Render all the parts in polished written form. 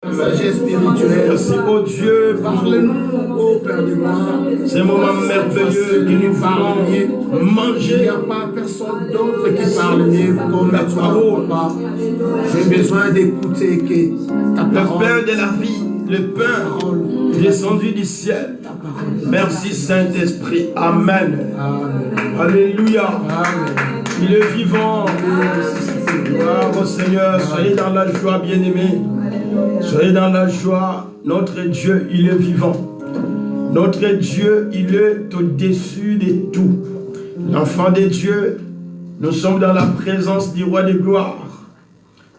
Sagesse spirituelle. Merci, oh Dieu, Parle-nous, ô Père de gloire. Ces moments merveilleux que nous voulons manger. Il n'y a pas personne d'autre qui parle mieux comme la parole. J'ai besoin d'écouter que ta parole. Le pain de la vie, le pain descendu du ciel. Merci Saint-Esprit. Amen. Amen. Alléluia. Amen. Il est vivant. Gloire au Seigneur. Soyez dans la joie, bien-aimés. Soyez dans la joie. Notre Dieu, il est vivant. Notre Dieu, il est au-dessus de tout. L'enfant de Dieu, nous sommes dans la présence du roi de gloire.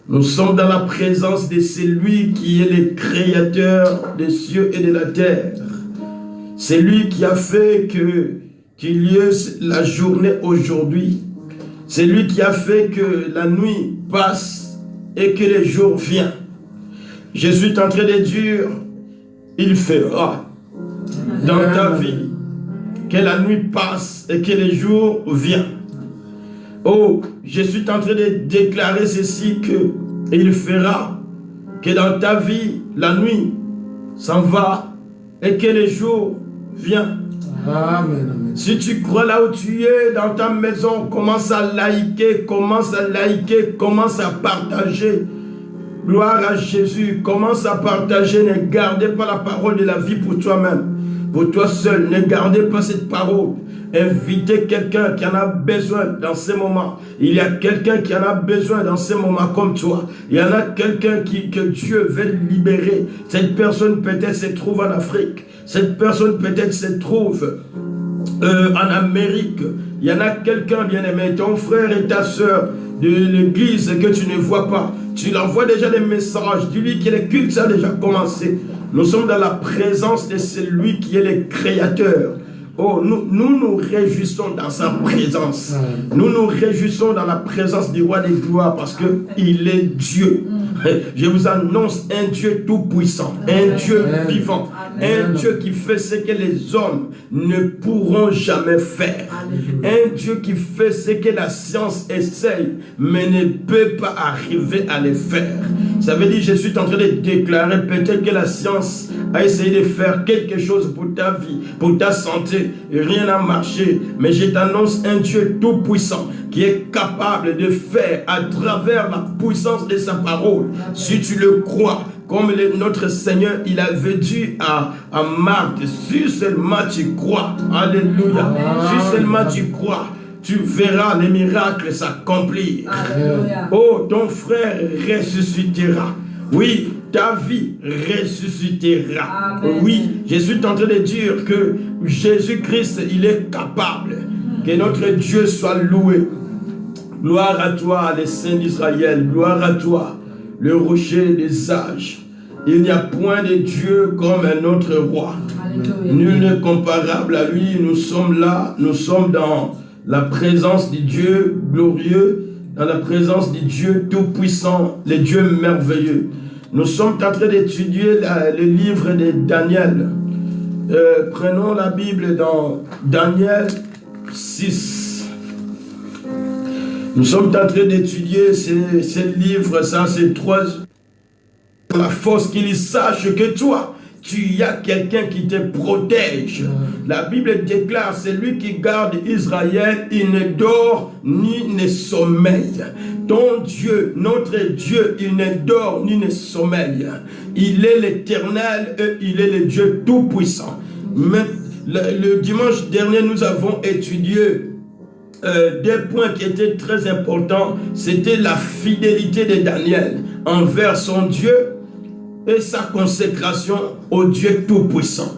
Nous sommes dans la présence de celui qui est le créateur des cieux et de la terre. C'est lui qui a fait qu'il y ait la journée aujourd'hui. C'est lui qui a fait que la nuit passe et que le jour vient. Je suis en train de dire, il fera dans ta vie que la nuit passe et que le jour vient. Oh, je suis en train de déclarer ceci, que il fera que dans ta vie, la nuit s'en va et que le jour vient. Amen, amen. Si tu crois là où tu es, dans ta maison, commence à liker, commence à partager. Gloire à Jésus, commence à partager, ne gardez pas la parole de la vie pour toi-même, pour toi seul, ne gardez pas cette parole. Invitez quelqu'un qui en a besoin dans ces moments. Il y a quelqu'un qui en a besoin dans ces moments comme toi. Il y en a quelqu'un que Dieu veut libérer. Cette personne peut-être se trouve en Afrique. Cette personne peut-être se trouve en Amérique. Il y en a quelqu'un, bien-aimé, ton frère et ta soeur de l'église que tu ne vois pas. Tu l'envoies déjà des messages. Dis-lui que le culte a déjà commencé. Nous sommes dans la présence de celui qui est le créateur. Oh, nous réjouissons dans sa présence. Nous nous réjouissons dans la présence du roi des gloires parce qu'il est Dieu. Je vous annonce un Dieu tout-puissant, un Dieu vivant, un Dieu qui fait ce que les hommes ne pourront jamais faire. Un Dieu qui fait ce que la science essaye, mais ne peut pas arriver à le faire. Ça veut dire, je suis en train de déclarer, peut-être que la science a essayé de faire quelque chose pour ta vie, pour ta santé, et rien n'a marché. Mais je t'annonce un Dieu tout-puissant qui est capable de faire à travers la puissance de sa parole. Si tu le crois, comme notre Seigneur, il avait dit à Marthe, si seulement tu crois, alléluia, si seulement tu crois, tu verras les miracles s'accomplir. Oh, ton frère ressuscitera. Oui, ta vie ressuscitera. Amen. Oui, je suis en train de dire que Jésus-Christ, il est capable. Que notre Dieu soit loué. Gloire à toi, les saints d'Israël. Gloire à toi, le rocher des âges. Il n'y a point de Dieu comme un autre roi. Alléluia. Nul n'est comparable à lui. Nous sommes là, nous sommes dans la présence du Dieu glorieux, dans la présence du Dieu tout-puissant, le Dieu merveilleux. Nous sommes en train d'étudier le livre de Daniel. Prenons la Bible dans Daniel 6. Nous sommes en train d'étudier ce livre, ça c'est 3. La force qu'il sache que toi, tu as quelqu'un qui te protège. La Bible déclare, c'est lui qui garde Israël, il ne dort ni ne sommeille. Ton Dieu, notre Dieu, il ne dort ni ne sommeille. Il est l'Éternel et il est le Dieu tout-puissant. Le dimanche dernier, nous avons étudié des points qui étaient très importants. C'était la fidélité de Daniel envers son Dieu et sa consécration au Dieu tout-puissant.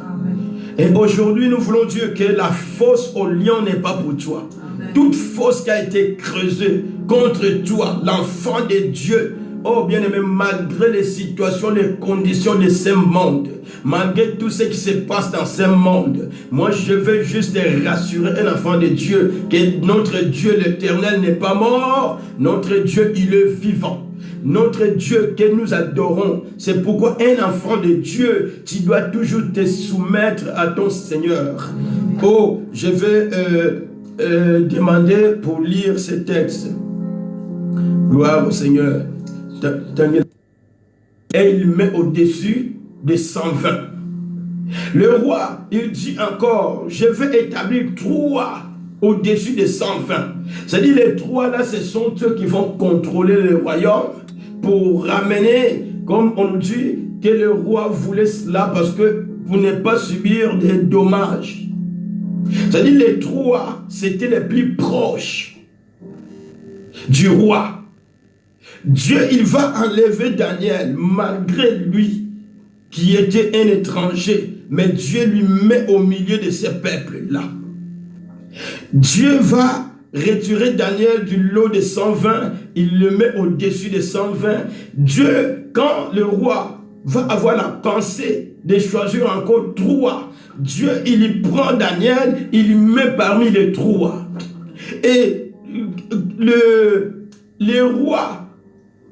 Et aujourd'hui, nous voulons dire que la fosse au lion n'est pas pour toi. Amen. Toute fosse qui a été creusée contre toi, l'enfant de Dieu, oh bien-aimé, malgré les situations, les conditions de ce monde, malgré tout ce qui se passe dans ce monde, moi je veux juste rassurer un enfant de Dieu que notre Dieu l'Éternel n'est pas mort, notre Dieu il est vivant. Notre Dieu que nous adorons, c'est pourquoi un enfant de Dieu, tu dois toujours te soumettre à ton Seigneur. Oh, je vais demander pour lire ce texte. Gloire au Seigneur. et il met au-dessus des 120. Le roi, il dit encore, je vais établir 3 au-dessus des 120. C'est-à-dire les 3 là, ce sont ceux qui vont contrôler le royaume pour ramener, comme on nous dit, que le roi voulait cela parce que pour ne pas subir des dommages. C'est-à-dire les 3, c'était les plus proches du roi. Dieu, il va enlever Daniel, malgré lui, qui était un étranger, mais Dieu lui met au milieu de ces peuples-là. Dieu va retirer Daniel du lot de 120, il le met au-dessus de 120. Dieu, quand le roi va avoir la pensée de choisir encore 3, Dieu, il y prend Daniel, il le met parmi les 3. Et le roi,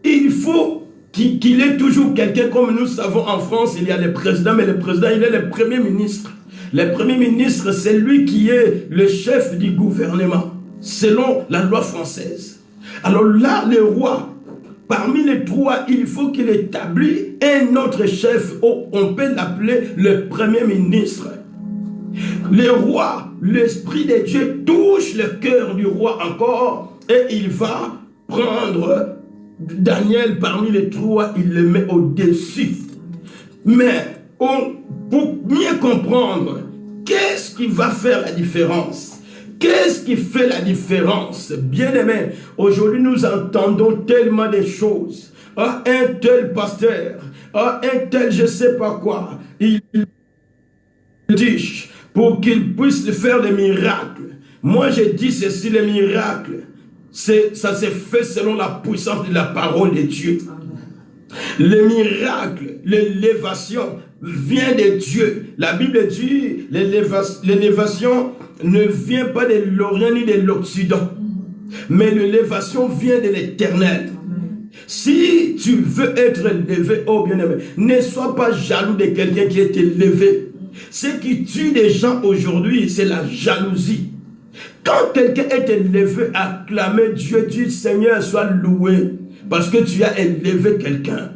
il faut qu'il ait toujours quelqu'un, comme nous savons en France, il y a le président, mais le président, il est le premier ministre. Le premier ministre, c'est lui qui est le chef du gouvernement, selon la loi française. Alors là, le roi, parmi les 3, il faut qu'il établisse un autre chef, on peut l'appeler le premier ministre. Le roi, l'esprit de Dieu touche le cœur du roi encore, et il va prendre Daniel parmi les 3, il le met au-dessus. Mais pour mieux comprendre, qu'est-ce qui va faire la différence? Qu'est-ce qui fait la différence? Bien-aimés, aujourd'hui nous entendons tellement de choses. Ah, un tel pasteur, ah, un tel je ne sais pas quoi, il dit pour qu'il puisse faire des miracles. Moi je dis ceci, les miracles, ça s'est fait selon la puissance de la parole de Dieu. Le miracle, l'élévation vient de Dieu. La Bible dit l'élévation ne vient pas de l'Orient ni de l'Occident, mais l'élévation vient de l'Éternel. Si tu veux être élevé, oh bien-aimé, ne sois pas jaloux de quelqu'un qui est élevé. Ce qui tue les gens aujourd'hui, c'est la jalousie. Quand quelqu'un est élevé, acclamez Dieu, dit Seigneur, sois loué, parce que tu as élevé quelqu'un.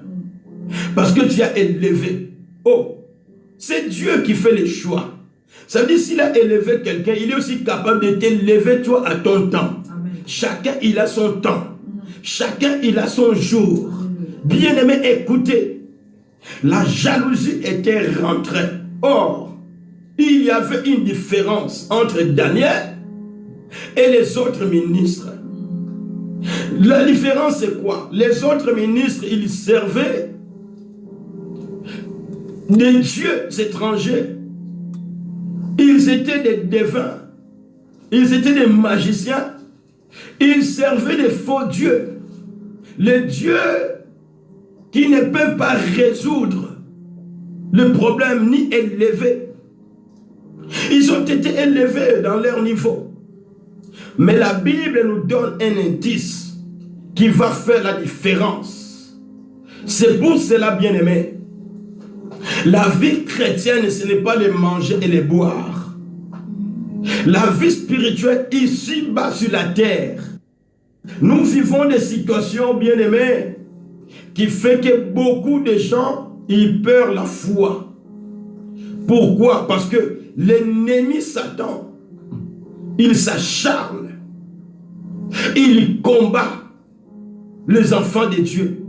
Parce que tu as élevé. Oh, c'est Dieu qui fait les choix. Ça veut dire s'il a élevé quelqu'un, il est aussi capable de t'élever toi à ton temps. Amen. Chacun il a son temps. Chacun il a son jour. Bien-aimé, écoutez. La jalousie était rentrée. Or, il y avait une différence entre Daniel et les autres ministres. La différence c'est quoi? Les autres ministres, ils servaient des dieux étrangers. Ils étaient des devins. Ils étaient des magiciens. Ils servaient des faux dieux. Les dieux qui ne peuvent pas résoudre le problème ni élever. Ils ont été élevés dans leur niveau. Mais la Bible nous donne un indice qui va faire la différence. C'est pour cela, bien-aimés, la vie chrétienne, ce n'est pas les manger et les boire. La vie spirituelle, ici-bas sur la terre, nous vivons des situations, bien-aimés, qui fait que beaucoup de gens, ils perdent la foi. Pourquoi? Parce que l'ennemi Satan, il s'acharne. Il combat les enfants de Dieu.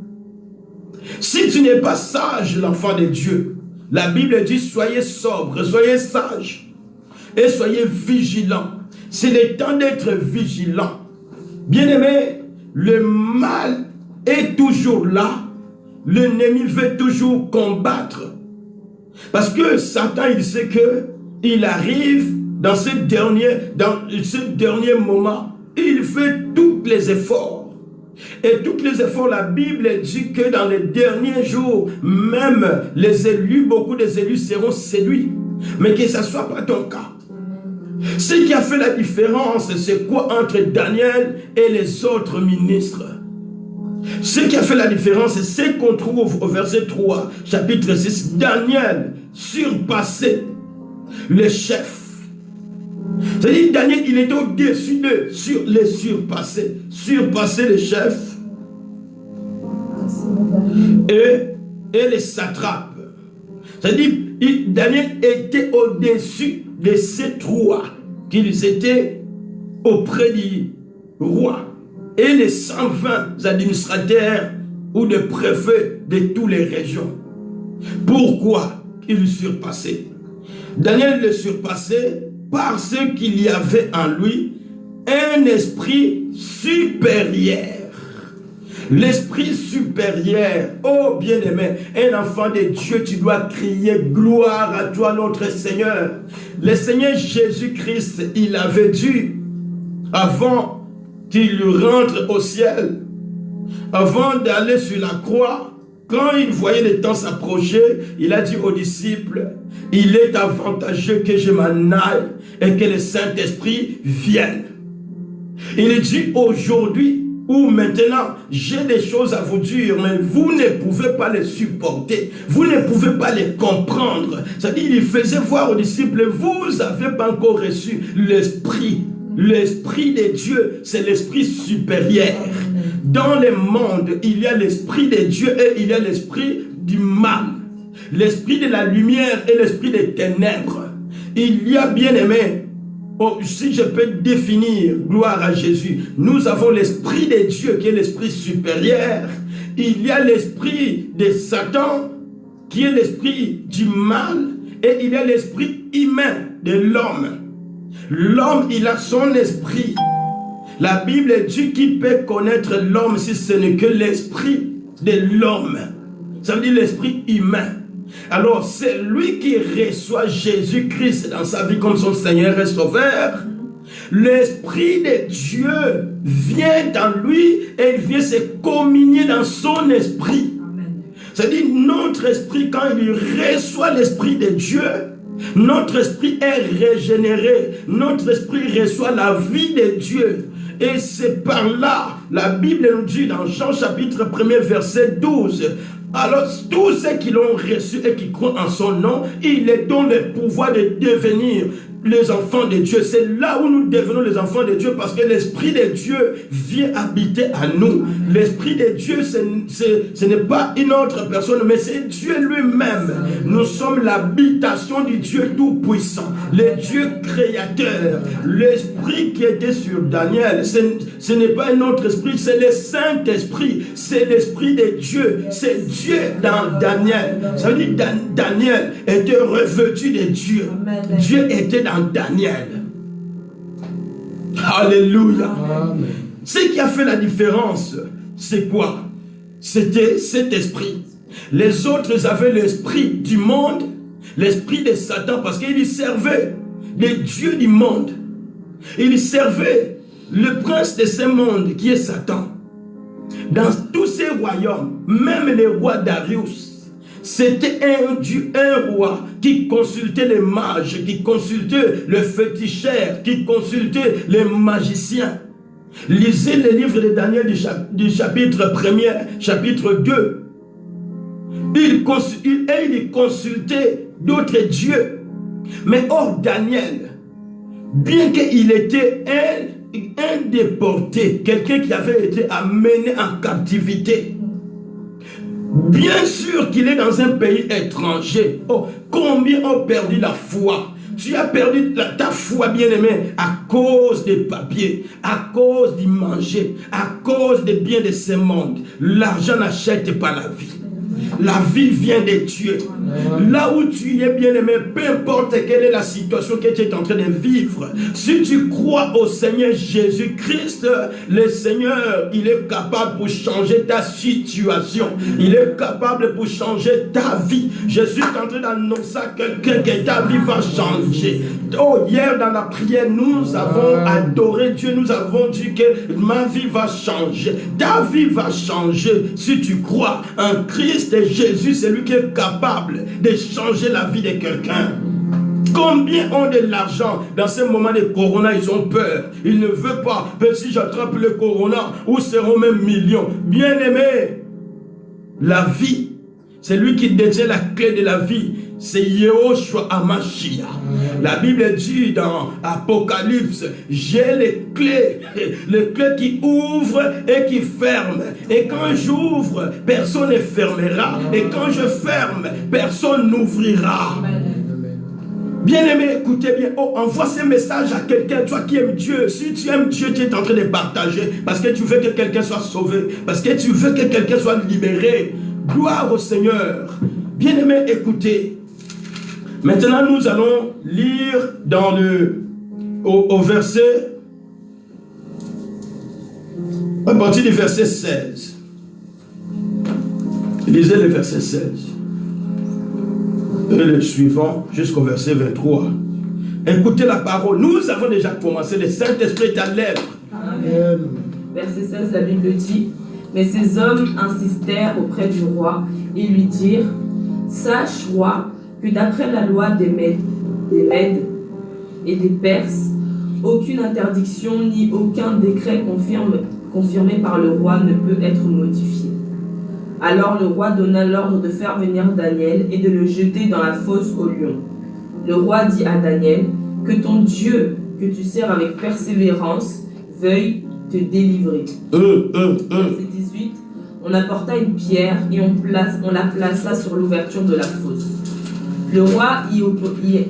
Si tu n'es pas sage, l'enfant de Dieu, la Bible dit soyez sobre, soyez sage et soyez vigilants. C'est le temps d'être vigilant. Bien-aimé, le mal est toujours là. L'ennemi veut toujours combattre. Parce que Satan, il sait que il arrive dans ce dernier moment. Il fait tous les efforts. Et tous les efforts, la Bible dit que dans les derniers jours, même les élus, beaucoup des élus seront séduits. Mais que ce ne soit pas ton cas. Ce qui a fait la différence, c'est quoi entre Daniel et les autres ministres? Ce qui a fait la différence, c'est ce qu'on trouve au verset 3, chapitre 6. Daniel surpassait les chefs. C'est-à-dire Daniel, il était au-dessus d'eux, les surpasser les chefs. Et et les satrapes. C'est-à-dire, Daniel était au-dessus de ces trois, qu'ils étaient auprès du roi et les 120 administrateurs ou des préfets de toutes les régions. Pourquoi il surpassait? Daniel le surpassait parce qu'il y avait en lui un esprit supérieur. L'esprit supérieur, oh bien-aimé, un enfant de Dieu, tu dois crier gloire à toi notre Seigneur. Le Seigneur Jésus-Christ, il avait dû, avant qu'il rentre au ciel, avant d'aller sur la croix, quand il voyait le temps s'approcher, il a dit aux disciples, il est avantageux que je m'en aille et que le Saint-Esprit vienne. Il dit aujourd'hui ou maintenant, j'ai des choses à vous dire, mais vous ne pouvez pas les supporter, vous ne pouvez pas les comprendre. C'est-à-dire, il faisait voir aux disciples, vous n'avez pas encore reçu l'Esprit. L'Esprit de Dieu, c'est l'Esprit supérieur. Dans le monde, il y a l'Esprit de Dieu et il y a l'Esprit du mal. L'Esprit de la lumière et l'Esprit des ténèbres. Il y a, bien aimé, oh, si je peux définir, gloire à Jésus, nous avons l'Esprit de Dieu qui est l'Esprit supérieur. Il y a l'Esprit de Satan qui est l'Esprit du mal. Et il y a l'Esprit humain de l'homme. L'homme, il a son esprit. La Bible dit qu'il peut connaître l'homme si ce n'est que l'esprit de l'homme. Ça veut dire l'esprit humain. Alors, c'est lui qui reçoit Jésus-Christ dans sa vie comme son Seigneur et Sauveur. L'Esprit de Dieu vient dans lui et il vient se communier dans son esprit. C'est-à-dire, notre esprit, quand il reçoit l'Esprit de Dieu, notre esprit est régénéré. Notre esprit reçoit la vie de Dieu. Et c'est par là, la Bible nous dit dans Jean chapitre 1er verset 12, alors tous ceux qui l'ont reçu et qui croient en son nom, il les donne le pouvoir de devenir les enfants de Dieu. C'est là où nous devenons les enfants de Dieu parce que l'Esprit de Dieu vient habiter à nous. L'Esprit de Dieu, ce n'est pas une autre personne, mais c'est Dieu lui-même. Nous sommes l'habitation du Dieu Tout-Puissant, le Dieu créateur. L'Esprit qui était sur Daniel, ce n'est pas un autre esprit, c'est le Saint-Esprit, c'est l'Esprit de Dieu, c'est Dieu dans Daniel. Ça veut dire que Daniel était revêtu de Dieu. Dieu était dans Daniel. Alléluia. Amen. Ce qui a fait la différence, c'est quoi? C'était cet esprit. Les autres avaient l'esprit du monde, l'esprit de Satan, parce qu'ils servaient les dieux du monde. Ils servaient le prince de ce monde qui est Satan. Dans tous ces royaumes, même les rois Darius, c'était un roi qui consultait les mages, qui consultait le féticheur, qui consultait les magiciens. Lisez le livre de Daniel du chapitre 1er, chapitre 2. Il consultait d'autres dieux. Mais hors Daniel, bien qu'il était un déporté, quelqu'un qui avait été amené en captivité, bien sûr qu'il est dans un pays étranger. Oh, combien ont perdu la foi? Tu as perdu ta foi, bien-aimé, à cause des papiers, à cause du manger, à cause des biens de ce monde. L'argent n'achète pas la vie. La vie vient de Dieu. Là où tu es, bien-aimé, peu importe quelle est la situation que tu es en train de vivre, si tu crois au Seigneur Jésus-Christ, le Seigneur, il est capable pour changer ta situation. Il est capable pour changer ta vie. Je suis en train d'annoncer à quelqu'un que ta vie va changer. Oh, hier dans la prière, nous avons adoré Dieu. Nous avons dit que ma vie va changer. Ta vie va changer si tu crois en Christ et Jésus. C'est lui qui est capable de changer la vie de quelqu'un. Combien ont de l'argent dans ce moment de corona? Ils ont peur. Ils ne veulent pas. Même si j'attrape le corona, où seront mes millions? Bien aimé, la vie, C'est lui qui détient la clé de la vie. C'est Yehoshua HaMashiach. La Bible dit dans Apocalypse, j'ai les clés qui ouvrent et qui ferment. Et quand j'ouvre, personne ne fermera. Et quand je ferme, personne n'ouvrira. Bien-aimé, écoutez bien. Oh, envoie ce message à quelqu'un, toi qui aimes Dieu. Si tu aimes Dieu, tu es en train de partager parce que tu veux que quelqu'un soit sauvé, parce que tu veux que quelqu'un soit libéré. Gloire au Seigneur. Bien-aimé, écoutez. Maintenant, nous allons lire dans au verset, à partir du verset 16. Lisez le verset 16. Et le suivant jusqu'au verset 23. Écoutez la parole. Nous avons déjà commencé. Le Saint-Esprit est à l'œuvre. Amen. Verset 16, la Bible dit: mais ces hommes insistèrent auprès du roi et lui dirent: sache, roi, que d'après la loi des Mèdes et des Perses, aucune interdiction ni aucun décret confirmé par le roi ne peut être modifié. Alors le roi donna l'ordre de faire venir Daniel et de le jeter dans la fosse aux lions. Le roi dit à Daniel: que ton Dieu, que tu sers avec persévérance, veuille te délivrer. Verset 18. On apporta une pierre et on la plaça sur l'ouverture de la fosse. Le roi y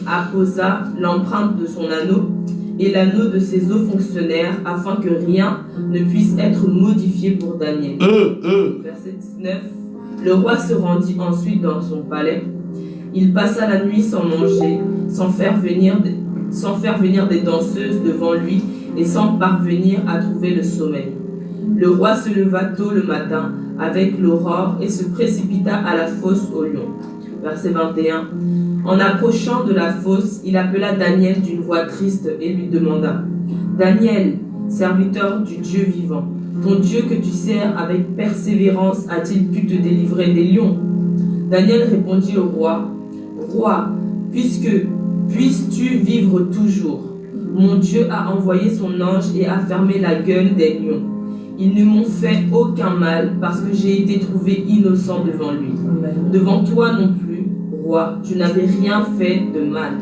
apposa l'empreinte de son anneau et l'anneau de ses hauts fonctionnaires afin que rien ne puisse être modifié pour Daniel. Verset 19. Le roi se rendit ensuite dans son palais. Il passa la nuit sans manger, sans faire venir des danseuses devant lui et sans parvenir à trouver le sommeil. Le roi se leva tôt le matin avec l'aurore et se précipita à la fosse aux lions. Verset 21. En approchant de la fosse, il appela Daniel d'une voix triste et lui demanda: Daniel, serviteur du Dieu vivant, ton Dieu que tu sers avec persévérance a-t-il pu te délivrer des lions? Daniel répondit au roi: Roi, puisses-tu vivre toujours? Mon Dieu a envoyé son ange et a fermé la gueule des lions. Ils ne m'ont fait aucun mal parce que j'ai été trouvé innocent devant lui. Amen. Devant toi non plus, roi, tu n'avais rien fait de mal.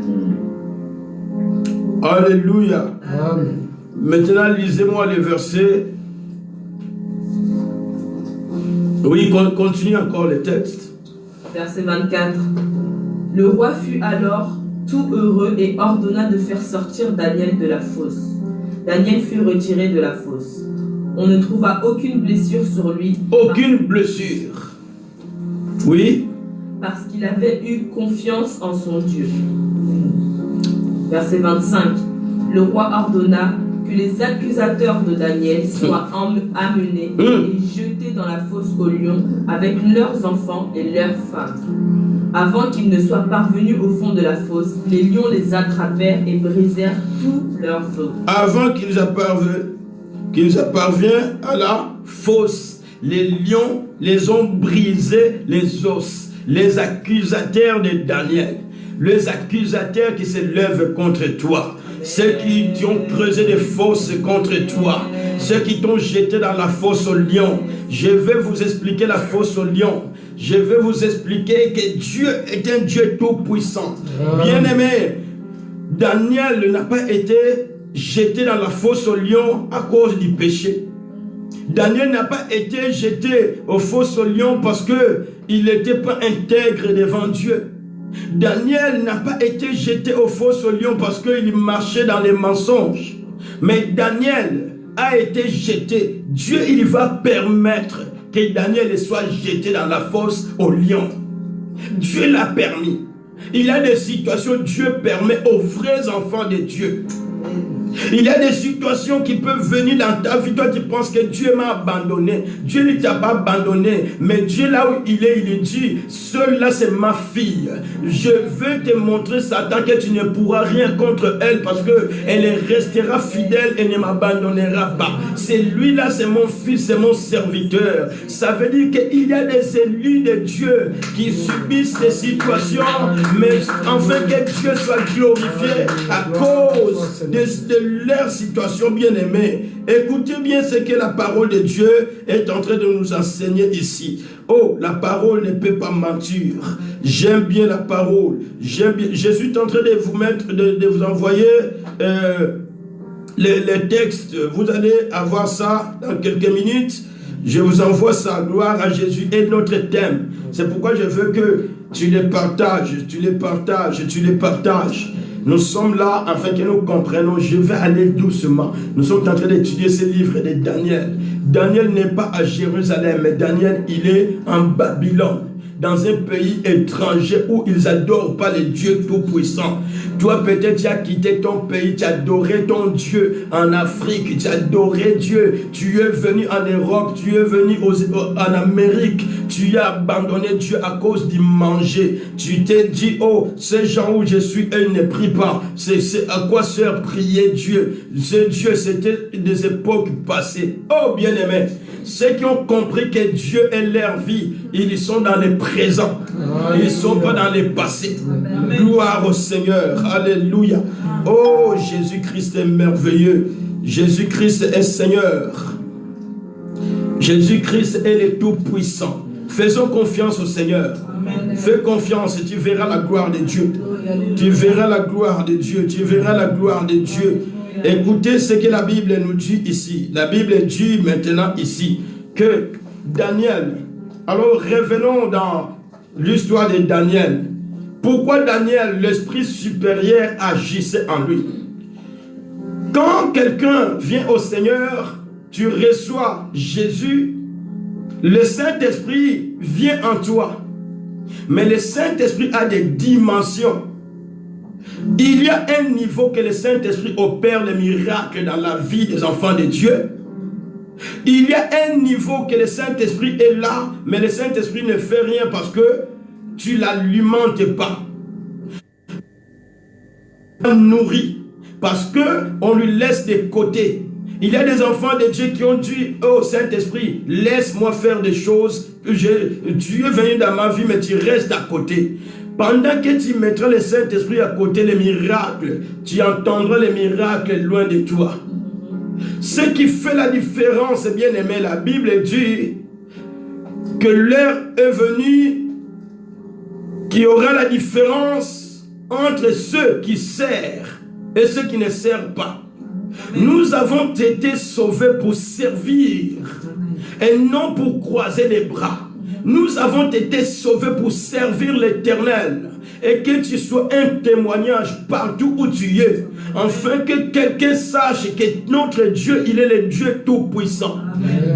Alléluia. Amen. Maintenant, lisez-moi les versets. Oui, continue encore le texte. Verset 24. Le roi fut alors tout heureux et ordonna de faire sortir Daniel de la fosse. Daniel fut retiré de la fosse. On ne trouva aucune blessure sur lui. Aucune blessure. Oui. Parce qu'il avait eu confiance en son Dieu. Verset 25. Le roi ordonna que les accusateurs de Daniel soient amenés et jetés dans la fosse aux lions avec leurs enfants et leurs femmes. Avant qu'ils ne soient parvenus au fond de la fosse, les lions les attrapèrent et brisèrent tous leurs os. Avant qu'ils apparviennent à la fosse, les lions les ont brisé les os. Les accusateurs de Daniel, les accusateurs qui se lèvent contre toi, ceux qui ont creusé des fosses contre toi, ceux qui t'ont jeté dans la fosse aux lions. Je vais vous expliquer la fosse aux lions. Je vais vous expliquer que Dieu est un Dieu tout-puissant. Bien-aimé, Daniel n'a pas été jeté dans la fosse aux lions à cause du péché. Daniel n'a pas été jeté aux fosses aux lions parce qu'il n'était pas intègre devant Dieu. Daniel n'a pas été jeté aux fosses aux lions parce qu'il marchait dans les mensonges. Mais Daniel a été jeté. Dieu, il va permettre que Daniel soit jeté dans la fosse aux lions. Dieu l'a permis. Il y a des situations que Dieu permet aux vrais enfants de Dieu. Il y a des situations qui peuvent venir dans ta vie. Toi, tu penses que Dieu m'a abandonné. Dieu ne t'a pas abandonné. Mais Dieu, là où il dit, seule là, c'est ma fille. Je veux te montrer, Satan, que tu ne pourras rien contre elle parce qu'elle restera fidèle et ne m'abandonnera pas. C'est lui là, c'est mon fils, c'est mon serviteur. Ça veut dire qu'il y a des élus de Dieu qui subissent des situations, mais afin que Dieu soit glorifié à cause de leur situation, bien-aimée. Écoutez bien ce que la parole de Dieu est en train de nous enseigner ici. Oh, la parole ne peut pas mentir. J'aime bien la parole. J'aime bien. Je suis en train de vous mettre, de vous envoyer les textes. Vous allez avoir ça dans quelques minutes. Je vous envoie ça. Gloire à Jésus est notre thème. C'est pourquoi je veux que tu les partages, tu les partages, tu les partages. Nous sommes là afin que nous comprenions. Je vais aller doucement. Nous sommes en train d'étudier ce livre de Daniel. Daniel n'est pas à Jérusalem, mais Daniel, il est en Babylone, dans un pays étranger où ils n'adorent pas le Dieu Tout-Puissant. Toi, peut-être, tu as quitté ton pays, tu as adoré ton Dieu en Afrique, tu as adoré Dieu, tu es venu en Europe, tu es venu en Amérique, tu as abandonné Dieu à cause du manger. Tu t'es dit, oh, ces gens où je suis, ils ne prient pas. C'est à quoi sert prier Dieu? Ce Dieu, c'était des époques passées. Oh, bien-aimés, ceux qui ont compris que Dieu est leur vie, ils sont dans le présent. Ils ne sont pas dans le passé. Gloire au Seigneur. Alléluia. Oh, Jésus-Christ est merveilleux. Jésus-Christ est Seigneur. Jésus-Christ est le Tout-Puissant. Faisons confiance au Seigneur. Fais confiance et tu verras la gloire de Dieu. Tu verras la gloire de Dieu. Tu verras la gloire de Dieu. Écoutez ce que la Bible nous dit ici. La Bible dit maintenant ici que Daniel... Alors revenons dans l'histoire de Daniel. Pourquoi Daniel, l'esprit supérieur, agissait en lui? Quand quelqu'un vient au Seigneur, tu reçois Jésus, le Saint-Esprit vient en toi. Mais le Saint-Esprit a des dimensions. Il y a un niveau que le Saint-Esprit opère les miracles dans la vie des enfants de Dieu. Il y a un niveau que le Saint-Esprit est là, mais le Saint-Esprit ne fait rien parce que tu ne l'alimentes pas. Nourri, parce qu'on lui laisse de côté. Il y a des enfants de Dieu qui ont dit, oh Saint-Esprit, laisse-moi faire des choses. Tu es venu dans ma vie, mais tu restes à côté. Pendant que tu mettras le Saint-Esprit à côté, les miracles, tu entendras les miracles loin de toi. Ce qui fait la différence, bien aimé, la Bible dit que l'heure est venue qu'il y aura la différence entre ceux qui servent et ceux qui ne servent pas. Nous avons été sauvés pour servir et non pour croiser les bras. Nous avons été sauvés pour servir l'Éternel. Et que tu sois un témoignage partout où tu es, afin que quelqu'un sache que notre Dieu, il est le Dieu Tout-Puissant.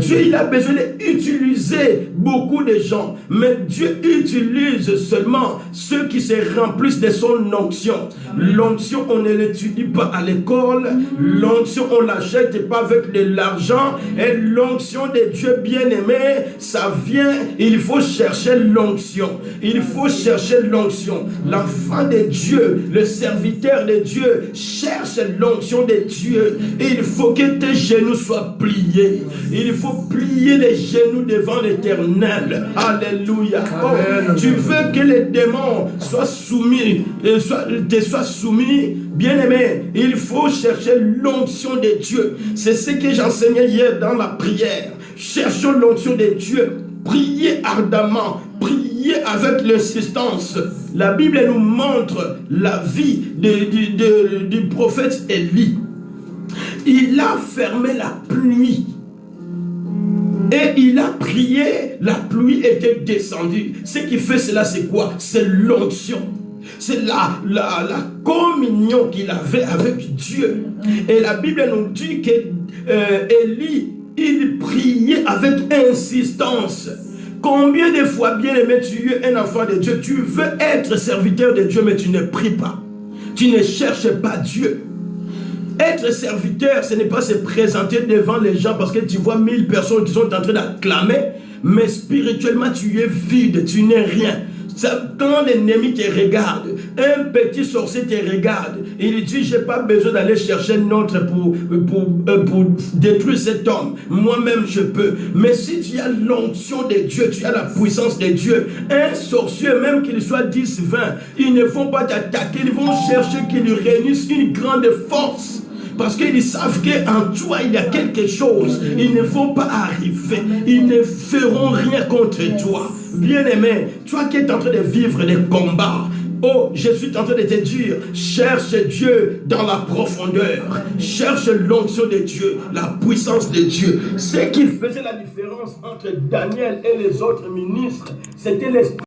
Dieu, il a besoin d'utiliser beaucoup de gens, mais Dieu utilise seulement ceux qui se remplissent de son onction. L'onction, on ne l'étudie pas à l'école, l'onction, on ne l'achète pas avec de l'argent, et l'onction de Dieu bien-aimé, ça vient, il faut chercher l'onction. Il faut chercher l'onction. L'enfant de Dieu, le serviteur de Dieu, cherche l'onction de Dieu. Et il faut que tes genoux soient pliés. Il faut plier les genoux devant l'Éternel. Alléluia. Oh, tu veux que les démons soient soumis, te soient soumis, bien-aimé, il faut chercher l'onction de Dieu. C'est ce que j'enseignais hier dans la prière. Cherchons l'onction de Dieu. Priez ardemment, priez avec l'insistance. La Bible nous montre la vie du prophète Élie. Il a fermé la pluie et il a prié, la pluie était descendue. Ce qui fait cela, c'est quoi? C'est l'onction. C'est la communion qu'il avait avec Dieu. Et la Bible nous dit que Élie, il priait avec insistance. Combien de fois, bien aimé, tu es un enfant de Dieu, tu veux être serviteur de Dieu, mais tu ne pries pas. Tu ne cherches pas Dieu. Être serviteur, ce n'est pas se présenter devant les gens parce que tu vois 1000 personnes qui sont en train d'acclamer, mais spirituellement, tu es vide, tu n'es rien. Quand l'ennemi te regarde, un petit sorcier te regarde, il dit, je n'ai pas besoin d'aller chercher un autre pour détruire cet homme. Moi-même, je peux. Mais si tu as l'onction de Dieu, tu as la puissance de Dieu, un sorcier, même qu'il soit 10, 20, ils ne vont pas t'attaquer, ils vont chercher qu'il réunisse une grande force Parce qu'ils savent qu'en toi, il y a quelque chose. Ils ne vont pas arriver. Ils ne feront rien contre toi. Bien-aimé, toi qui es en train de vivre des combats, oh, je suis en train de te dire, cherche Dieu dans la profondeur. Cherche l'onction de Dieu, la puissance de Dieu. Ce qui faisait la différence entre Daniel et les autres ministres, c'était l'esprit